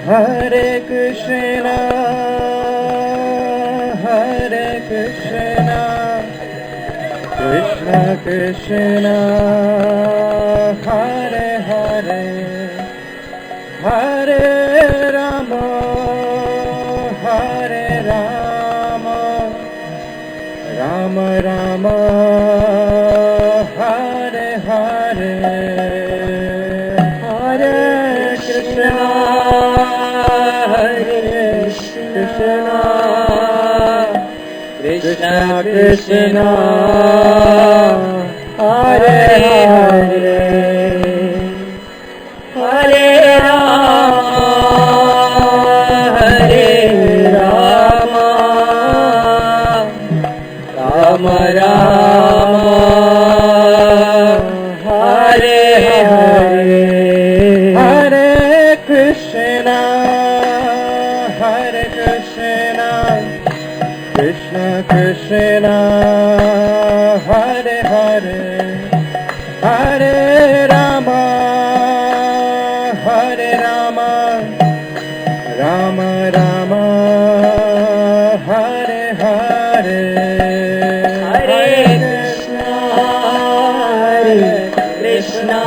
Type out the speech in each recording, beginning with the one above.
Hare Krishna, Hare Krishna, Krishna Krishna, Hare Hare, Hare Rama, Hare Rama, Rama Rama, Hare Hare, Hare Krishna, Hare Krishna, Krishna Krishna, Hare Hare, Hare Rama, Hare Rama, Rama Rama, Hare Hare, Hare Krishna, Hare Krishna, Krishna Krishna, Hare Hare, Hare Rama, Hare Rama, Rama Rama, Hare Hare, Hare Krishna, Hare Krishna,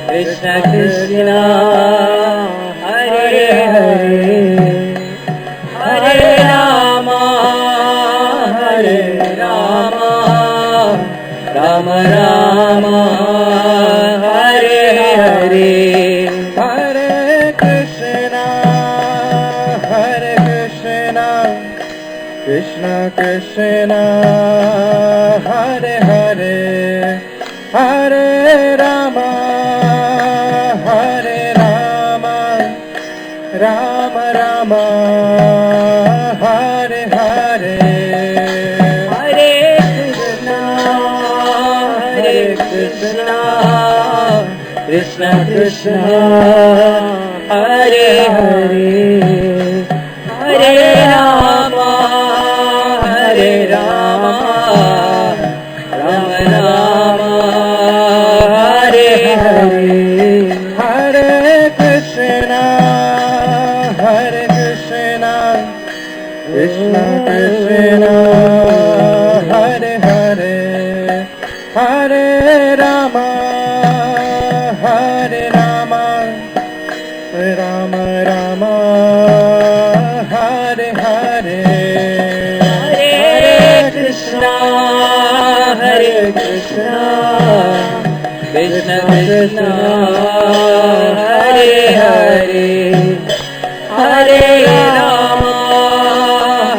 Krishna Krishna, Hare Hare, Hare Rama, Hare Rama, Rama Rama, Hare Hare, Hare Krishna, Hare Krishna, Krishna Krishna, Hare Hare, Hare Rama, Hare Rama, Rama Rama, Hare Hare, Hare Krishna, Hare Krishna, Krishna Krishna, Hare Hare, Hare Rama, Hare Rama, Rama Rama, Hare Hare, Hare Krishna, Hare Krishna, Krishna Krishna, Hare Hare, Hare Rama, Hare Rama, Rama Rama, Hare Hare, Hare Krishna, Hare Krishna, Krishna Krishna, Hare Hare, Hare Rama,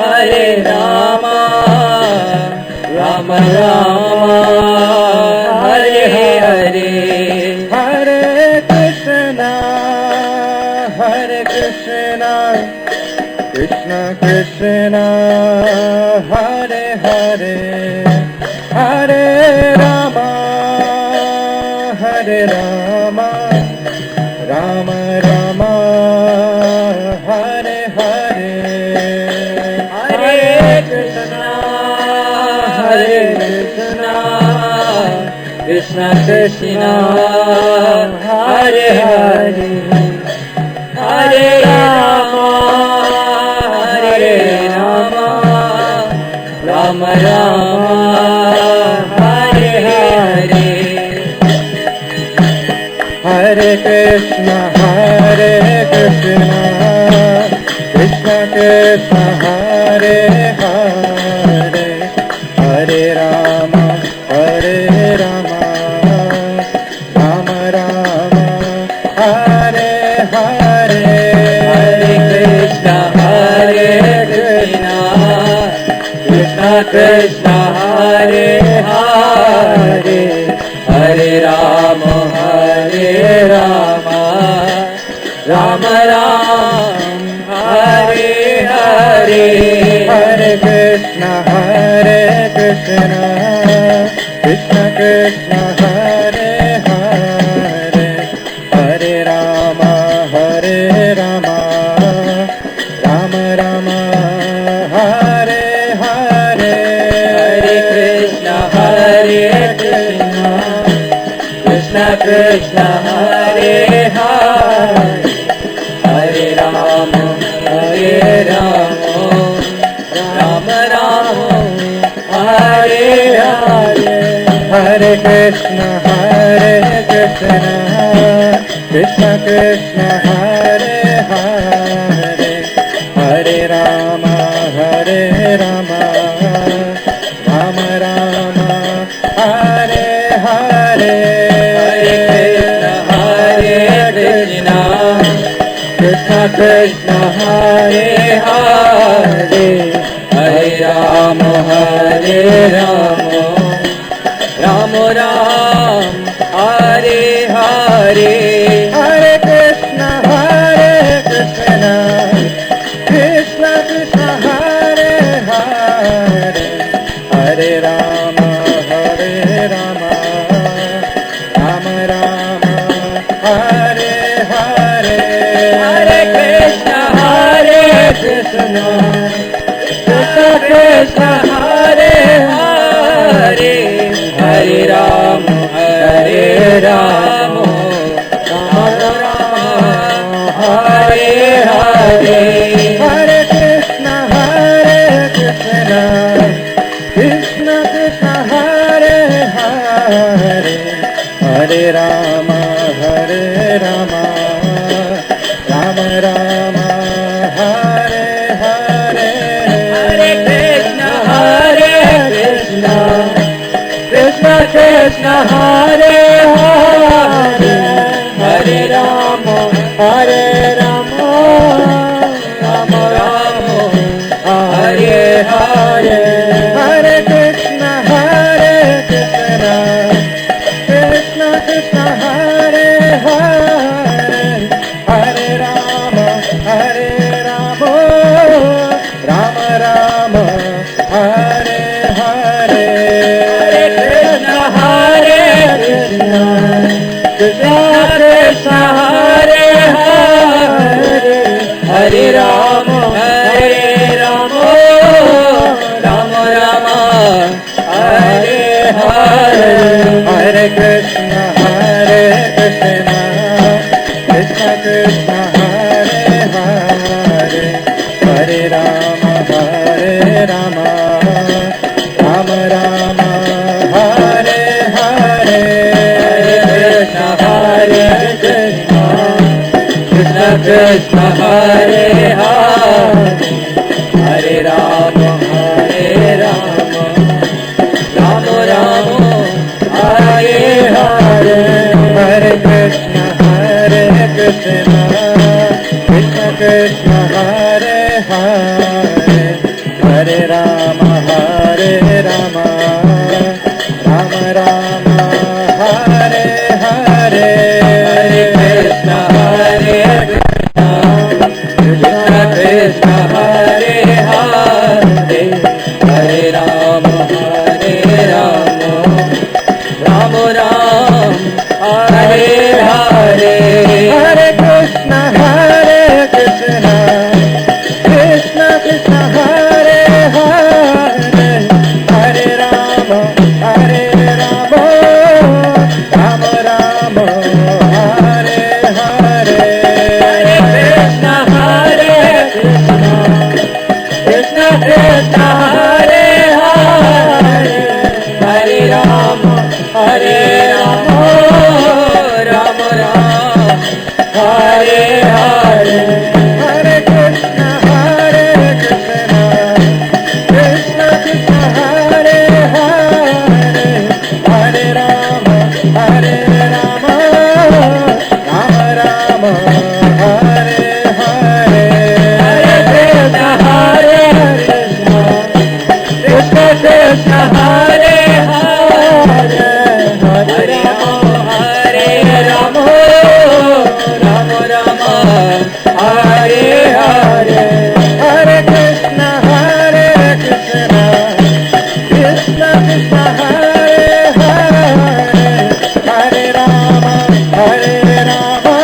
Hare Rama, Rama Rama, Hare Hare, Hare Krishna, Hare Krishna, Krishna Krishna, Hare Hare, Hare Rama, Hare Rama, Rama Rama, Hare Hare, Hare Krishna, Hare Krishna, Krishna Krishna, Hare Hare, Hare Rama, Hare Rama, Rama Rama, Hare Hare, Hare Krishna, Hare Krishna, Krishna Krishna, Hare Hare, Hare Rama, Hare Rama, Rama Rama, Hare Hare, Hare Krishna, Hare Krishna, Krishna Krishna, Hare Hare, Hare Rama, Hare Rama, Rama Rama, Hare Hare, Hare Krishna, Hare Krishna, Krishna Krishna, Hare Hare, Hare Rama, Hare Rama, Rama Rama, Hare Hare, Hare Krishna, Hare Krishna, Krishna Krishna, Hare Hare, Krishna Krishna Krishna Hare Hare Hare Rama Rama Rama Hare Hare Krishna Krishna Hare Hare Hare Rama Rama Ram Hare Hare Hare Krishna Krishna Krishna Hare Hare Hare Rama Rama Rama Hare Hare Hare Krishna Krishna Krishna Hare Hare Hare Rama Rama Hare Hare Hare Krishna Krishna Krishna Hare Hare Hare Rama Rama Rama Hare Hare Hare Krishna Krishna Krishna Hare Hare Hare Rama Rama Rama Hare Hare Hare Krishna Krishna Krishna Hare Hare Hare Rama Rama Rama Hare Hare Hare Krishna Krishna Krishna Hare Hare Hare Rama Rama Rama Hare Hare Hare Krishna Krishna Krishna Hare Hare Hare Rama Rama Rama Hare Hare Hare Krishna Krishna Krishna Hare Hare Hare Rama Rama Rama Hare Hare Hare Krishna Krishna Krishna Hare Hare Hare Rama Rama Rama Hare Hare Hare Krishna Krishna Krishna Hare Hare Hare Rama Rama Hare Hare Hare Krishna Krishna Krishna Hare Hare Hare Rama Rama Rama Hare Hare Hare Krishna Krishna Krishna Hare Hare Hare Rama Rama Rama Hare Hare Hare Krishna Krishna Krishna Hare Hare Hare Rama Rama Rama Hare Hare Hare Krishna Krishna Krishna Hare Hare Hare Rama Rama Rama Hare Hare Hare Krishna Krishna Krishna Hare Hare Hare Rama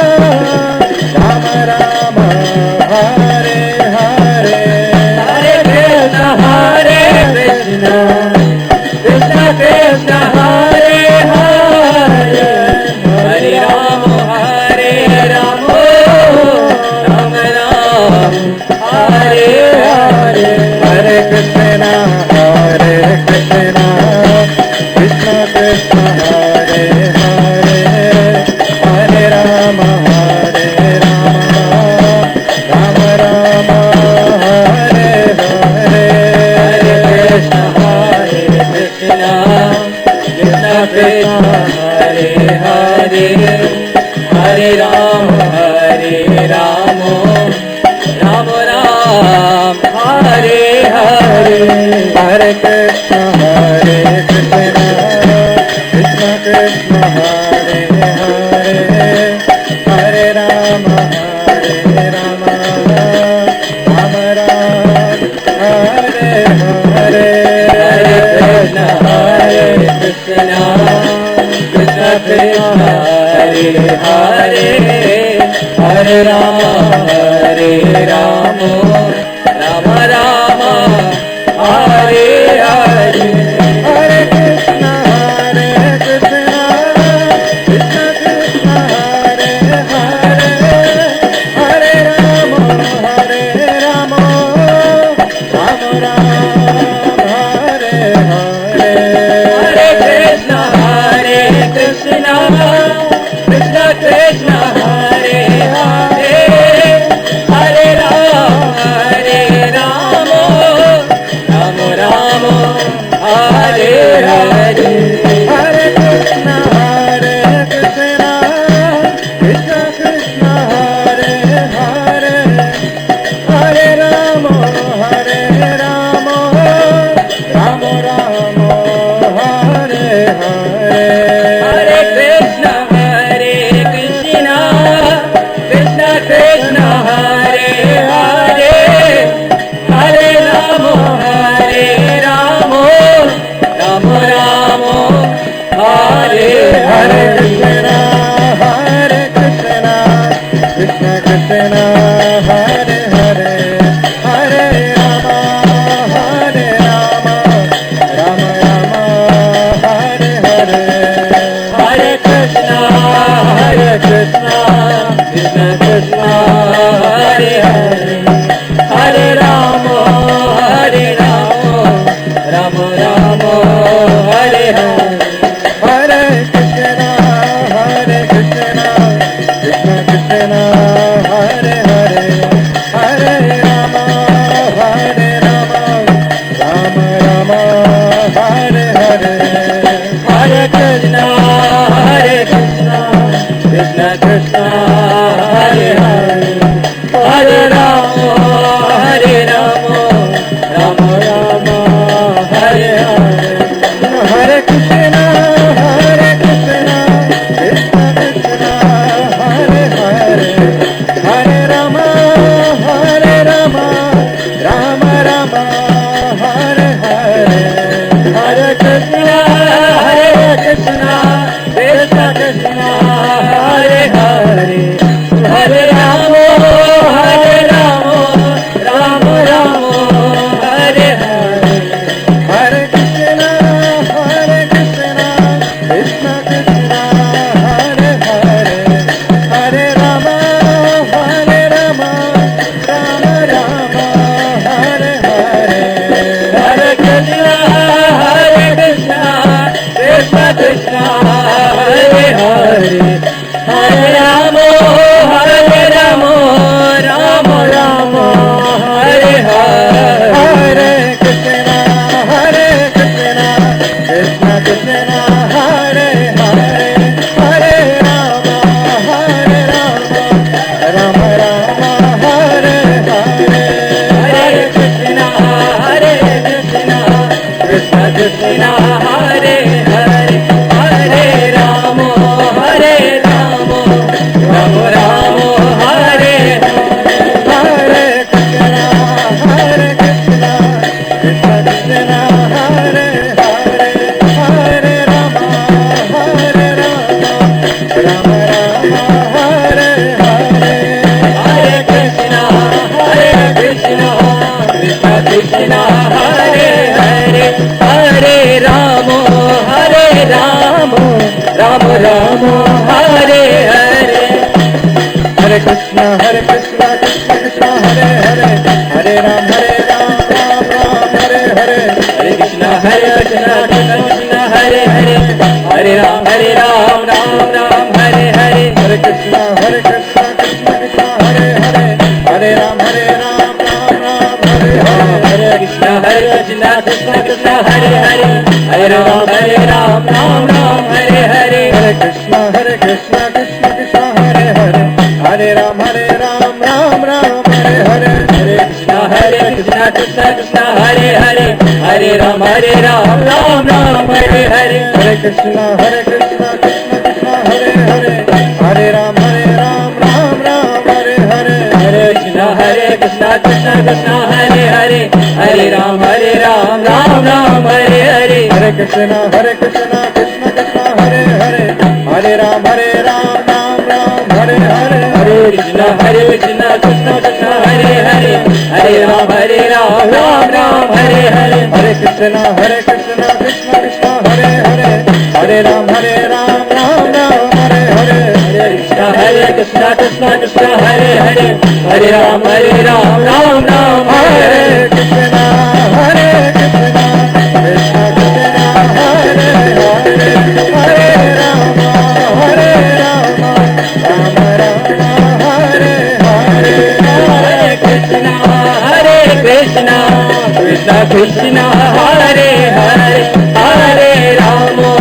Hare Hare Hare Ram Ram Ram Hare Hare Hare Krishna Krishna Krishna Hare Hare Hare Ram Ram Ram Hare Hare Hare Krishna Krishna Krishna Hare Hare Hare Ram Ram Ram Hare Hare Hare Krishna Krishna Krishna Hare Hare Hare Ram Hare Krishna Krishna Krishna Hare Hare Hare Ram Ram Hare Hare Hare Krishna Krishna Krishna Hare Hare Hare Ram Hare Ram Hare Hare Hare Krishna Krishna Krishna Hare Hare Hare Ram Ram Hare Hare Krishna Krishna Hare Hare Hare Ram Ram Hare Hare Hare Krishna Krishna Krishna Hare Hare Hare Ram Ram Hare Hare Hare Krishna Krishna Krishna Hare Hare Hare Ram Ram Hare Hare Hare Krishna Krishna Krishna Hare Hare Hare Ram Ram Hare Hare Hare Krishna Krishna Krishna Hare Hare Hare Ram Ram Hare Hare Hare Krishna Krishna Krishna Hare Hare Hare Ram Ram Hare Hare Hare Krishna Krishna Krishna Hare Hare Hare Ram Ram Hare Hare Hare Krishna Krishna Krishna Hare Hare Hare Ram Ram Hare Hare Hare Krishna Krishna Krishna Hare Hare Hare Ram Ram Hare Hare Hare Krishna Krishna Krishna Hare Hare Hare Ram Ram Hare Hare Hare Krishna Krishna Krishna Hare Hare Hare Ram Ram Hare Hare Hare Krishna Krishna Krishna Hare Hare Hare Ram Ram Hare Hare Hare Krishna Krishna Krishna Hare Hare Hare Ram Hare Hare Hare Krishna Krishna Krishna Hare Hare Hare Ram Ram Hare Hare Hare Krishna Krishna Krishna Hare Hare Hare Ram Ram Hare Hare Hare Krishna Krishna Krishna Hare Hare Hare Ram Ram Hare Hare Krishna Krishna Krishna Hare Hare Hare Ram Ram Ram Hare Hare Hare Krishna Krishna Krishna Hare Hare Hare Ram Ram Ram Hare Hare Hare Krishna Krishna Krishna Hare Hare Hare Ram Ram Ram Hare Hare Hare Krishna Krishna Krishna Hare Hare Hare Ram Ram Ram Hare Hare Hare Krishna Krishna Krishna Hare Hare Hare Ram Ram Ram Hare Hare Hare Krishna Krishna Krishna Hare Hare Hare Ram Ram Ram Hare Hare Hare Krishna Krishna Krishna Hare Hare Hare Ram Ram Ram Hare Hare Hare Krishna Krishna Krishna Hare Hare Hare Ram Ram Hare Krishna Hare Krishna Krishna Krishna Hare Hare Hare Rama Hare Rama Rama Rama Hare Hare Hare Krishna Krishna Krishna Hare Hare Hare Rama Hare Rama Rama Rama Hare Hare Hare Krishna Krishna Krishna Hare Hare Hare Rama Hare Rama Rama Rama Hare Hare Hare Krishna Krishna Krishna Hare Hare Hare Rama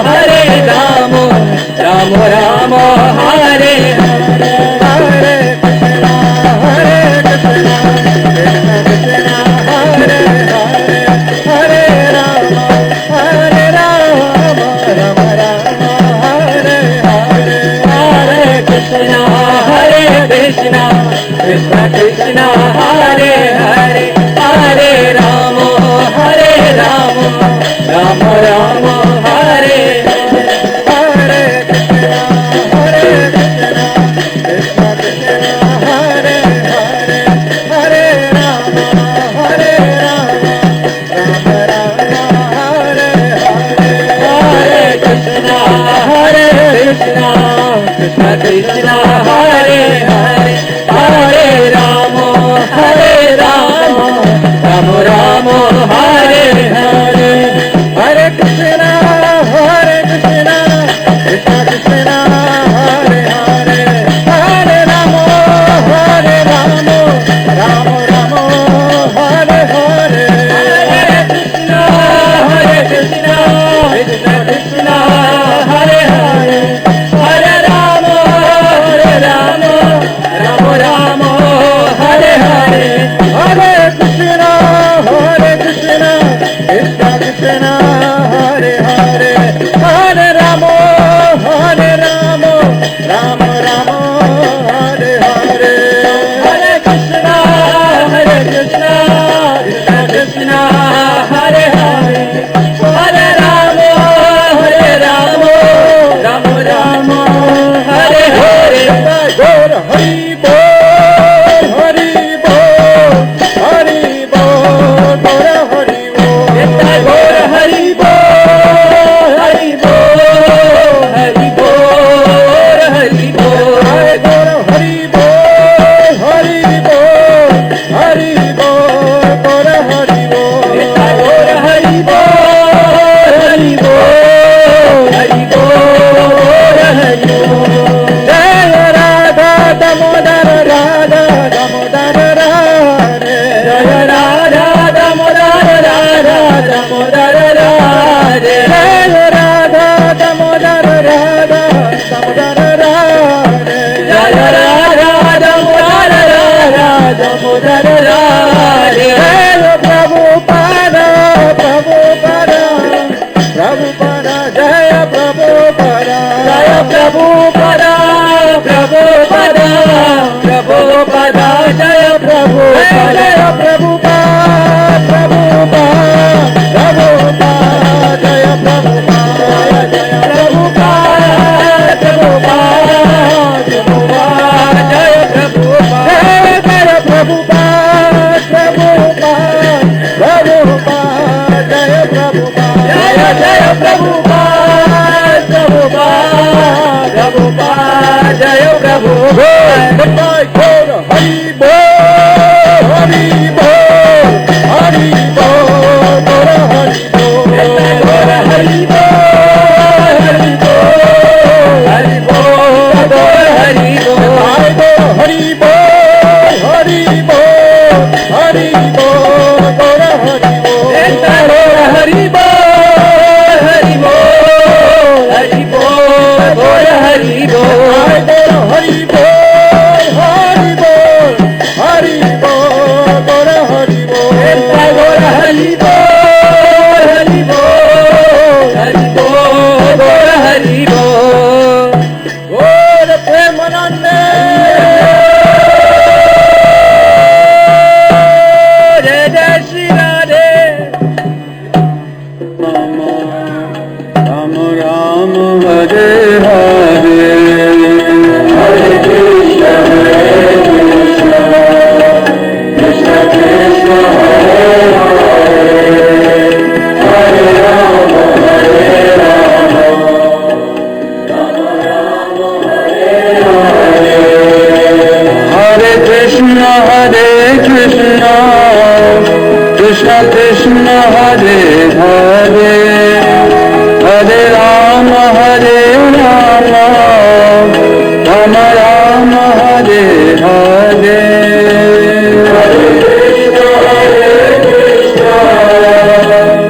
Hare Rama Rama Rama Hare Hare Hare Krishna Krishna Krishna Hare Hare Hare Rama Hare Rama Rama Rama Hare Hare Hare Krishna Krishna Krishna Hare Hare Hare Rama Hare Rama Rama Rama Hare Hare Hare Krishna Krishna Krishna Hare Hare Hare Rama Hare Rama Rama Rama Hare Hare Hare Krishna Krishna Krishna Hare Hare Hare Rama Hare Rama Rama Rama Hare Hare Hare Krishna Krishna Krishna Hare Hare Hare Rama Hare Rama Rama Rama Hare Hare Hare Krishna Krishna Krishna Hare Hare Hare Rama Hare Rama Rama Rama Hare Hare Gaur Hari Bol Hari Bol Hari Bol Gaur Hari Bol Gaur Hari Bol Hari Bol Hari Bol Hari Bol Gaur Hari Bol Hari Bol Hari Bol Gaur Hari Bol Gaur Hari Bol Hari Bol Hari Bol Hari Bol Jai Radha Damodar Radha Damodar Radha Jai Radha Damodar Radha Damodar Radha Jai Radha Damodar Radha Damodar Radha Jai Radha Damodar Radha Damodar Radha Jai Prabhupada Prabhupada Prabhupada Jaya Prabhupada Jaya Prabhupada Prabhupada Prabhupada Jaya Prabhupada Jaya Prabhupada Prabhupada Prabhupada Jaya Prabhupada Jaya Prabhupada Prabhupada Prabhupada Jaya Prabhupada Jaya Prabhupada Prabhupada Prabhupada Jaya Prabhupada Jaya Jaya Prabhupada Prabhupada Prabhupada Jaya Prabhupada Hare Hare, Hare Krishna, Krishna Krishna, Hare Hare, Hare Rama, Hare Rama, Rama Rama, Hare Hare, Hare Krishna,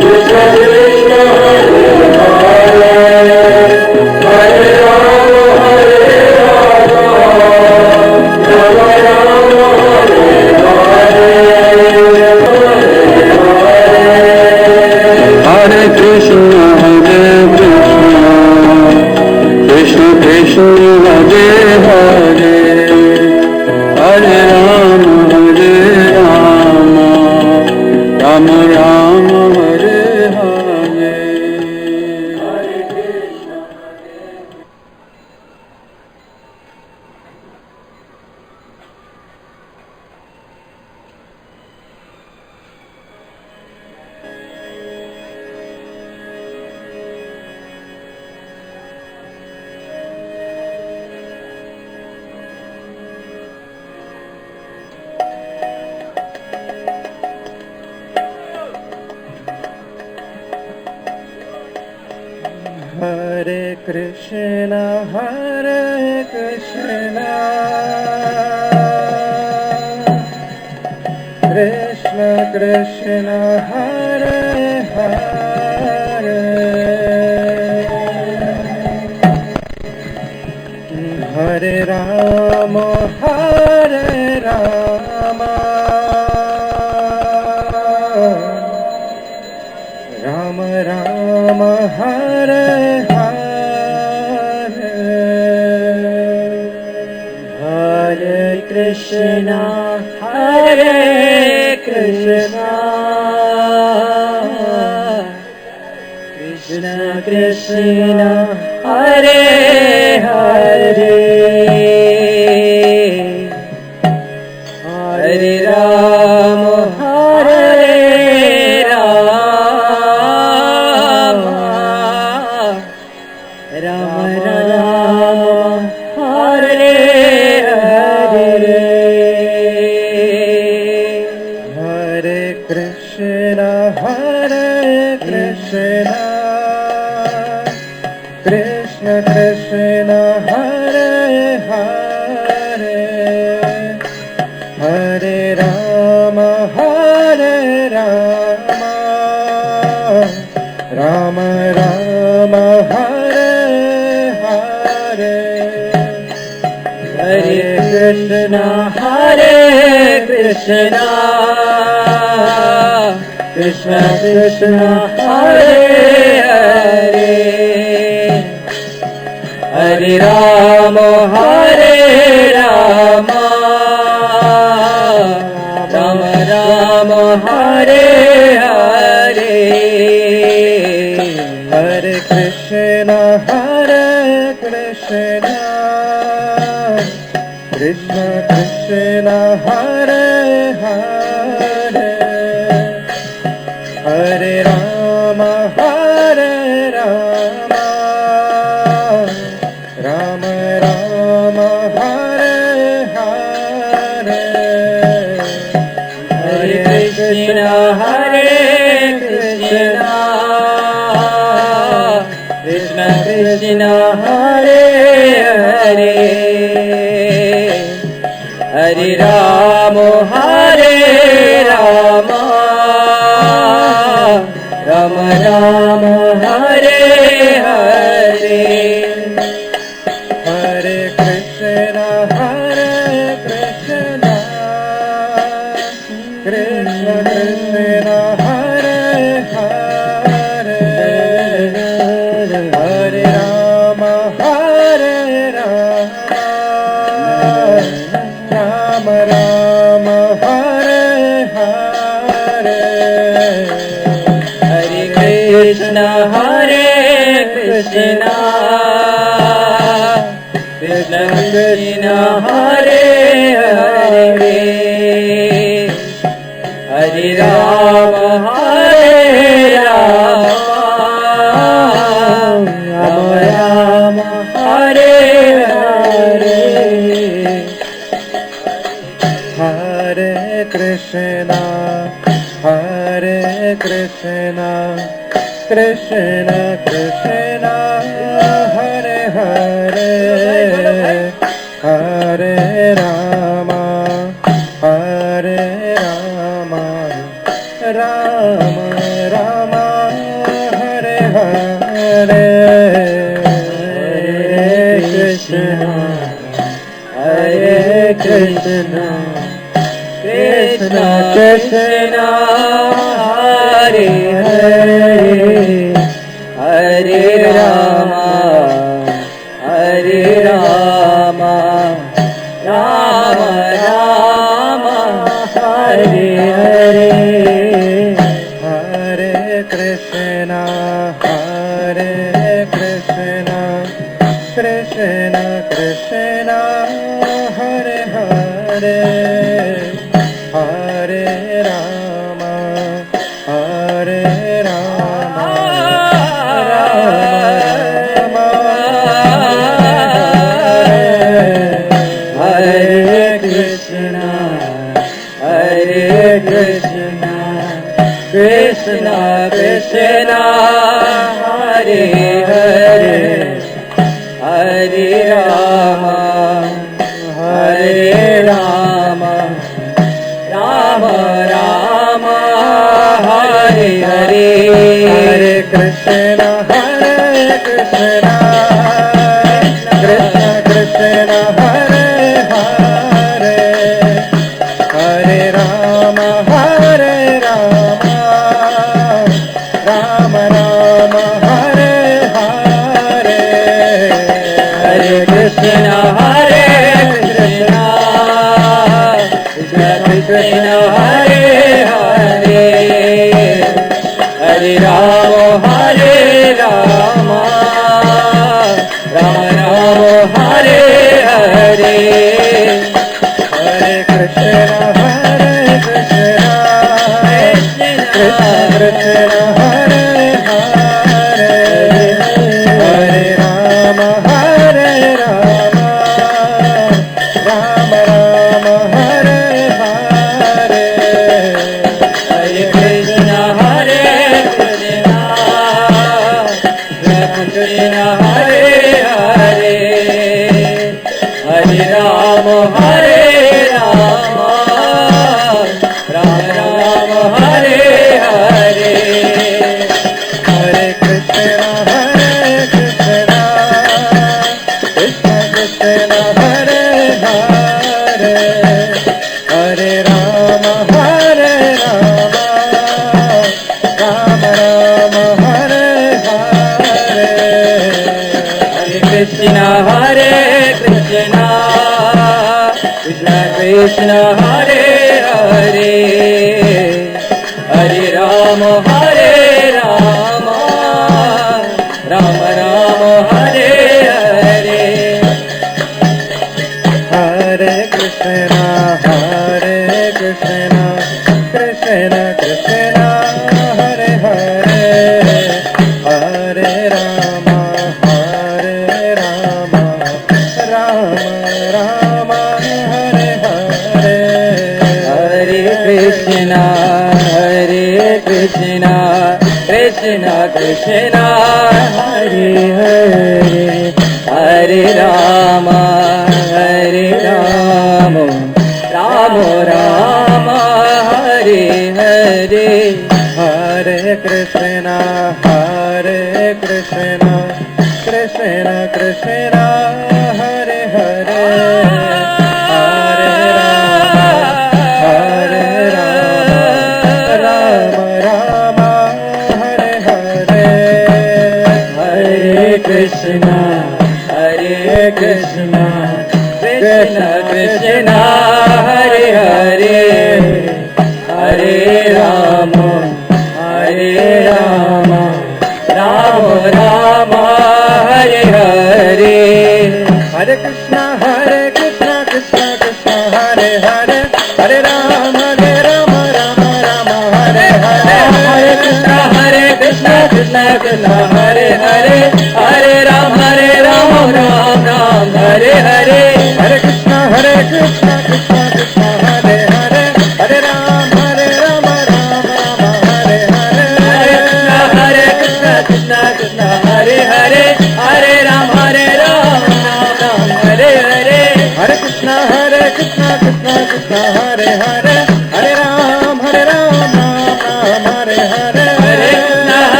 Krishna Krishna, Hare Hare, Hare Rama, Hare Rama, Rama Rama, Hare Hare, Hare Krishna, Krishna Krishna, Hare Hare, Hare Rama, Hare Rama, Rama Rama, Hare Hare, Hare Krishna, Krishna Krishna, Hare Hare, Hare Rama, Hare Rama, Rama Rama, Hare Hare, Hare Krishna. Hare Krishna, Krishna Krishna, Hare Hare, Hare Rama, Hare Rama, Rama Rama, Hare Hare, Hare Krishna, Krishna Krishna, Hare Hare, Hare Rama, Hare Rama, Rama Rama, Hare Hare, Hare Krishna, Krishna Krishna, Hare Hare, Hare Rama, Hare Rama, Rama Rama, Hare Hare, Hare Krishna, Krishna Krishna, Hare Hare, Hare Rama, Hare Rama, Rama Rama, Hare Hare, Hare Krishna, Krishna Krishna, Hare Hare, Hare Rama, Hare Rama, Rama Rama, Hare Hare, Hare Krishna, Krishna Krishna, Hare Hare, Hare Rama, Hare Rama, Rama Rama, Hare Hare, Hare Krishna, Krishna Krishna, Hare Hare, Hare Rama, Hare Rama, Rama Rama, Hare Hare, Hare Krishna, Krishna Krishna Hare Hare Hare Ram Ram Ram Hare Hare Hare Krishna Krishna Krishna Hare Hare Hare Ram Ram Ram Hare Hare Hare Krishna Krishna Krishna Hare Hare Hare Ram Ram Ram Hare Hare Hare Krishna Krishna Krishna Hare Hare Hare Ram Krishna Krishna Hare Hare Hare Ram Ram Ram Hare Hare Hare Krishna Krishna Krishna Hare Hare Hare Ram Ram Hare Hare Hare Krishna Krishna Hare Hare Hare Ram Ram Ram Hare Hare Hare Krishna Krishna Hare Hare Hare Ram Ram Hare Hare Hare Krishna Krishna Hare Hare Hare Ram Ram Hare Hare Hare Krishna Krishna Krishna Hare Hare Hare Ram Ram Hare Hare Hare Krishna Krishna Krishna Hare Hare Hare Ram Ram Hare Hare Hare Krishna Krishna Krishna Hare Hare Hare Ram Ram Hare Hare Hare Krishna Krishna Krishna Hare Hare Hare Ram Ram Hare Hare Hare Krishna Krishna Krishna Hare Hare Hare Ram Hare Hare Hare Krishna Krishna Krishna Hare Hare Hare Ram Ram Hare Hare Hare Krishna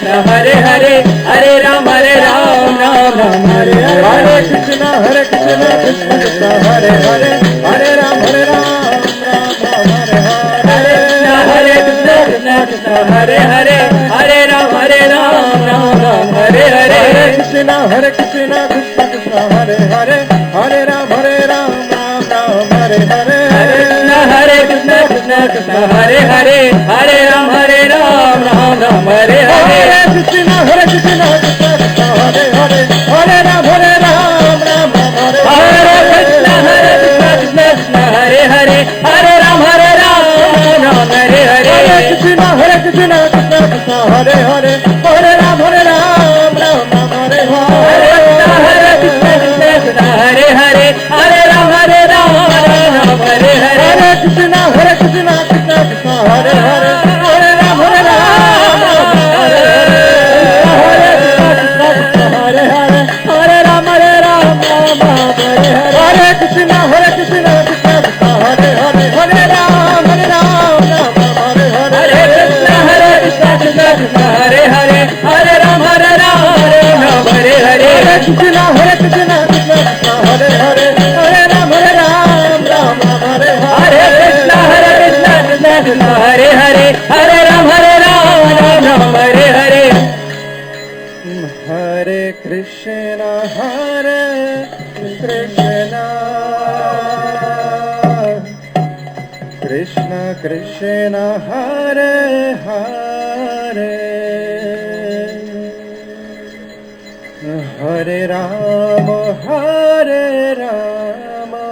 Hare Hare Hare Ram Ram Ram Hare Hare Hare Krishna Krishna Krishna Hare Hare Hare Ram Ram Hare Hare Hare Krishna Krishna Krishna Hare Hare Hare Ram Ram Hare Hare Hare Krishna Krishna Krishna Hare Hare Hare Ram Ram Hare Hare Hare Krishna Krishna Krishna Hare Hare Hare Ram Ram Hare Hare Hare Krishna Krishna Krishna Hare Hare Hare Ram Ram Hare Hare Krishna Krishna Krishna Hare Hare Hare Ram Hare Hare Hare Krishna Krishna Krishna Hare Hare Hare Ram Hare Hare Hare Krishna Krishna Krishna Hare Hare Hare Ram Hare Hare Hare Krishna Krishna Krishna Hare Hare Hare Ram Hare Hare Hare Ram Hare Krishna Krishna Krishna Hare Hare Hare Ram Hare Krishna Krishna Hare Hare Hare Ram Hare Hare Krishna Krishna Krishna Hare Hare Hare Ram Hare Hare Krishna Krishna Krishna Hare Hare Hare Ram Hare Hare Hare Krishna Krishna Krishna Hare Hare Hare Ram Ram Ram Hare Hare Hare Krishna Krishna Krishna Krishna Hare Hare Hare Rama Hare Rama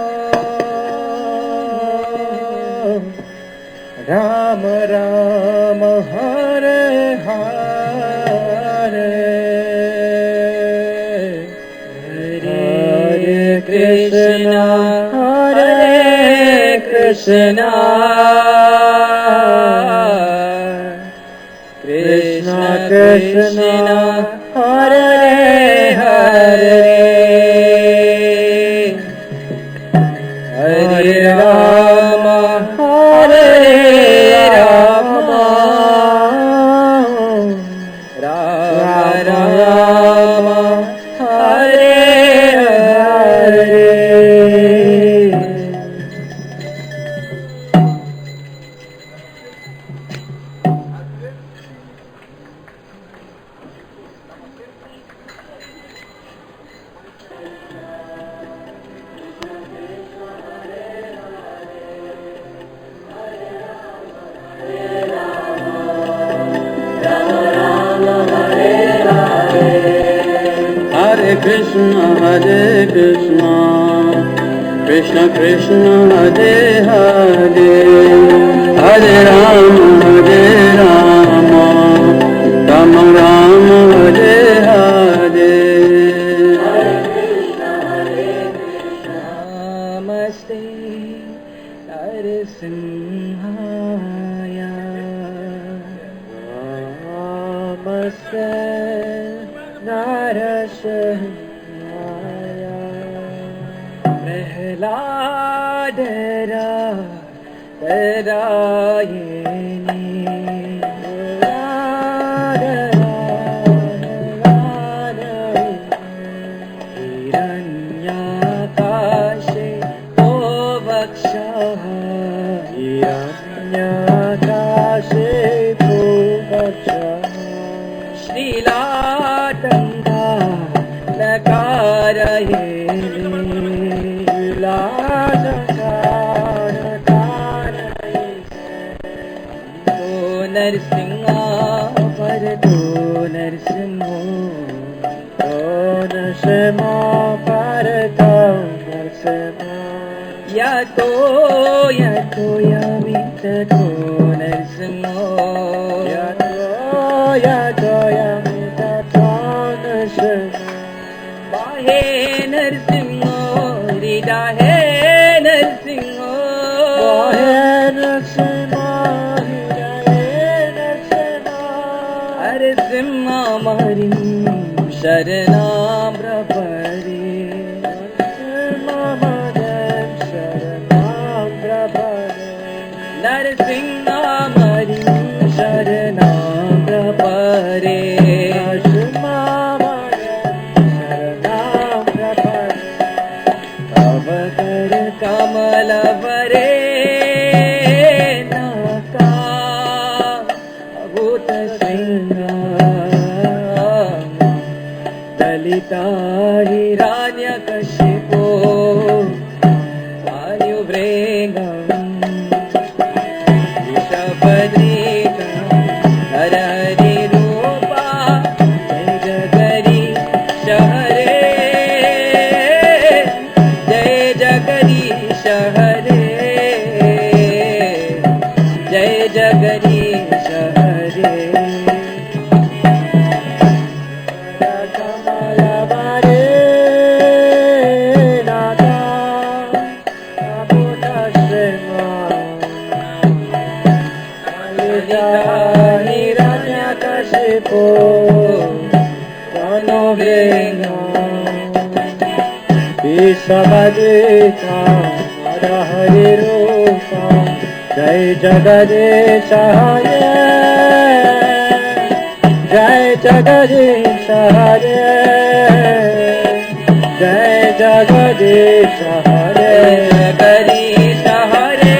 Rama Rama Hare Hare Hare Krishna Krishna Krishna Hare Hare Hare Rama Rama Rama Hare Hare Namaste Narasimhaya Namaste Narasihaya Prahlad Radayani Hiranyakashe Vaksha Hiranyakashe Vaksha Shrilatanga Nakaraye Narsimha Parto Narsimho Narsimha Parto Narsimha Yato Yamitato Narsimho Yato Yamitato Narsimha Bahe Narsimho Rida He Narsimho Bahe Narsimha Simha Maharim Sharanam Prabhari Narsimha Maharim Sharanam Prabhari Sita हिरण्यकशिपो वायुव्रेगम् वृषभद्रीकम् नरहरिरूपा जय जगदीश हरे जय जगदीश हरे जय जगदीश हरे हिरण्यकशिपो विश्ववदिता नरहरिरूपा जय जगदीश हरे जय जगदीश हरे जय जगदीश हरे जगदीश हरे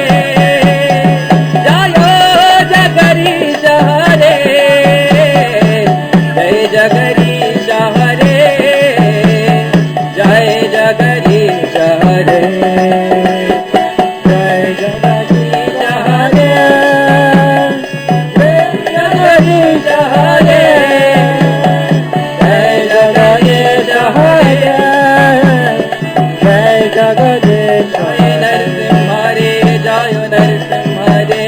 जय जगदीश हरे जय जगदीश हरे जय जगदीश हरे जय जगदीश हरे जगदीश हरे जय जगदीश हरे जय जगदीश जय नरसिंह हरे जय नरसिंह हरे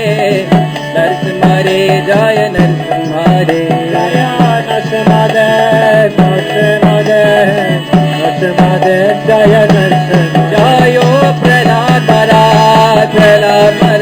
नरसिंह हरे जय नरसिंह हरे जय नरसिंहदेव नरसिंहदेव जय नरसिंह जयो प्रहलाद प्रहलाद